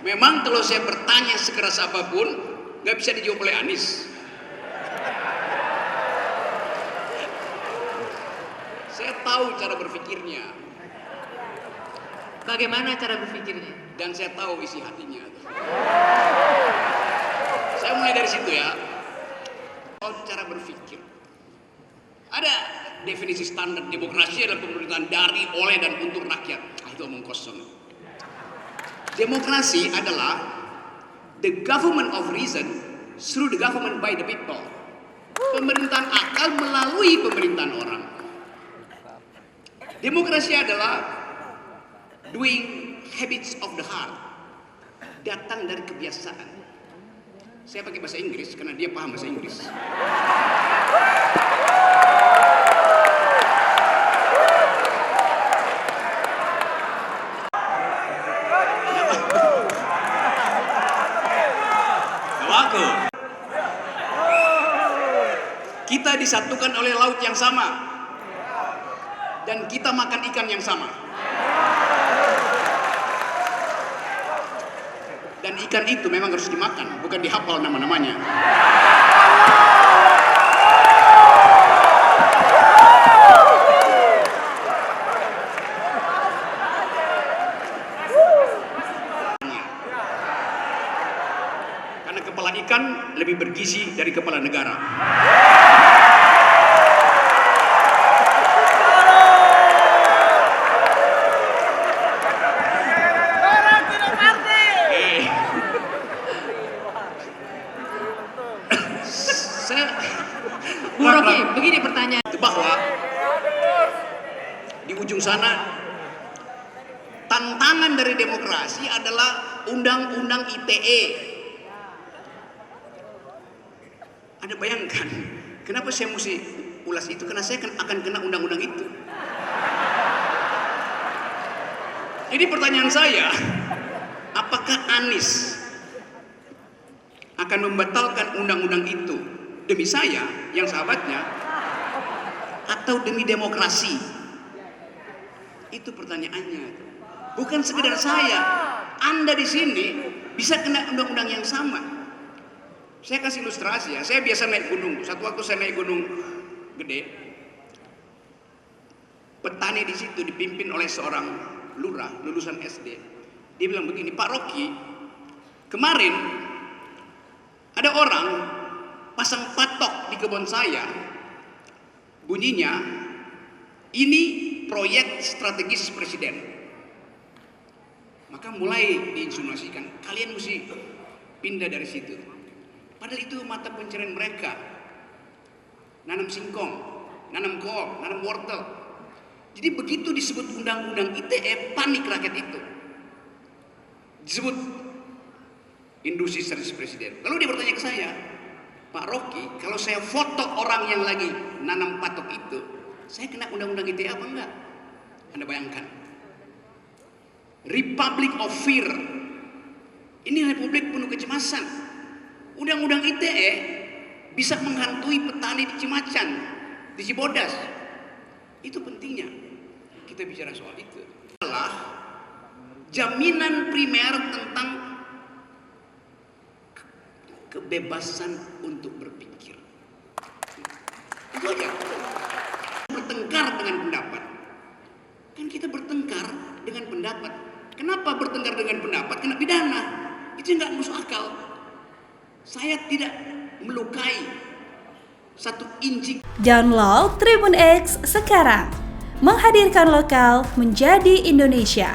Memang kalau saya bertanya sekeras apapun, nggak bisa dijawab oleh Anies. Saya tahu cara berpikirnya. Bagaimana cara berpikirnya? Dan saya tahu isi hatinya. Saya mulai dari situ ya. Cara berpikir. Ada definisi standar demokrasi adalah pemerintahan dari, oleh, dan untuk rakyat. Itu omong kosong. Demokrasi adalah the government of reason through the government by the people. Pemerintahan akal melalui pemerintahan orang. Demokrasi adalah doing habits of the heart. Datang dari kebiasaan. Saya pakai bahasa Inggris karena dia paham bahasa Inggris. Kita disatukan oleh laut yang sama dan kita makan ikan yang sama. Dan ikan itu memang harus dimakan, bukan dihafal nama-namanya. Karena kepala ikan lebih bergizi dari kepala negara. Bu Rocky, begini pertanyaan. Bahwa di ujung sana tantangan dari demokrasi adalah undang-undang ITE. Ada bayangkan, kenapa saya mesti ulas itu? Karena saya akan kena undang-undang itu. Jadi pertanyaan saya, apakah Anies akan membatalkan undang-undang itu demi saya yang sahabatnya atau demi demokrasi? Itu pertanyaannya. Bukan sekedar saya, Anda di sini bisa kena undang-undang yang sama. Saya kasih ilustrasi ya. Saya biasa naik gunung. Satu waktu saya naik gunung gede. Petani di situ dipimpin oleh seorang lurah lulusan SD. Dia bilang begini, Pak Rocky, kemarin ada orang pasang patok di kebun saya, bunyinya ini proyek strategis presiden. Maka mulai diinsinuasikan kalian mesti pindah dari situ. Padahal itu mata pencarian mereka, nanam singkong, nanam kol, nanam wortel. Jadi begitu disebut undang-undang ITE, panik rakyat itu. Disebut industri strategis presiden. Lalu dia bertanya ke saya, Pak Rocky, kalau saya foto orang yang lagi nanam patok itu, saya kena undang-undang ITE apa enggak? Anda bayangkan. Republic of Fear. Ini republik penuh kecemasan. Undang-undang ITE bisa menghantui petani di Cimacan, di Cibodas. Itu pentingnya kita bicara soal itu. Adalah jaminan primer tentang kebebasan untuk berpikir. Itu aja. Bertengkar dengan pendapat. Kan kita bertengkar dengan pendapat. Kenapa bertengkar dengan pendapat? Kena pidana. Itu nggak masuk akal. Saya tidak melukai satu inci. Download Tribun X sekarang. Menghadirkan lokal menjadi Indonesia.